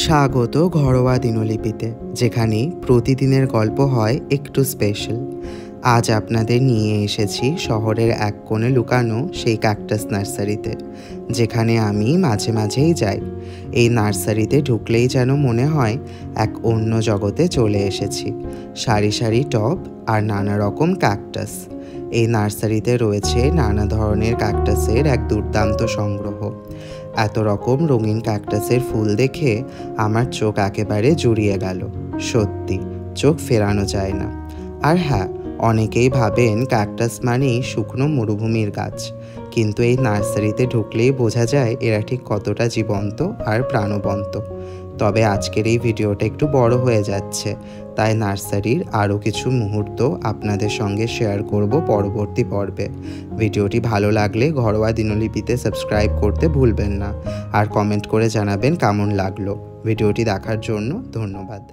স্বাগত ঘরোয়া দিনলিপিতে, যেখানে প্রতিদিনের গল্প হয় একটু স্পেশাল। আজ আপনাদের নিয়ে এসেছি শহরের এক কোণে লুকানো সেই ক্যাকটাস নার্সারিতে, যেখানে আমি মাঝে মাঝেই যাই। এই নার্সারিতে ঢুকলেই যেন মনে হয় এক অন্য জগতে চলে এসেছি। সারি সারি টব আর নানা রকম ক্যাকটাস। এই নার্সারিতে রয়েছে নানা ধরনের ক্যাকটাসের এক দুর্দান্ত সংগ্রহ। এত রকম রঙিন ক্যাকটাসের ফুল দেখে আমার চোখ একেবারে জুড়িয়ে গেল। সত্যি চোখ ফেরানো যায় না। আর হ্যাঁ, অনেকেই ভাবেন ক্যাকটাস মানেই শুকনো মরুভূমির গাছ, কিন্তু এই নার্সারিতে ঢুকলেই বোঝা যায় এরা ঠিক কতটা জীবন্ত আর প্রাণবন্ত। তবে আজকের এই ভিডিওটা একটু বড় হয়ে যাচ্ছে, তাই নার্সারির আরও কিছু মুহূর্ত আপনাদের সঙ্গে শেয়ার করব পরবর্তী পর্বে। ভিডিওটি ভালো লাগলে ঘরোয়া দিনলিপিতে সাবস্ক্রাইব করতে ভুলবেন না, আর কমেন্ট করে জানাবেন কেমন লাগলো। ভিডিওটি দেখার জন্য ধন্যবাদ।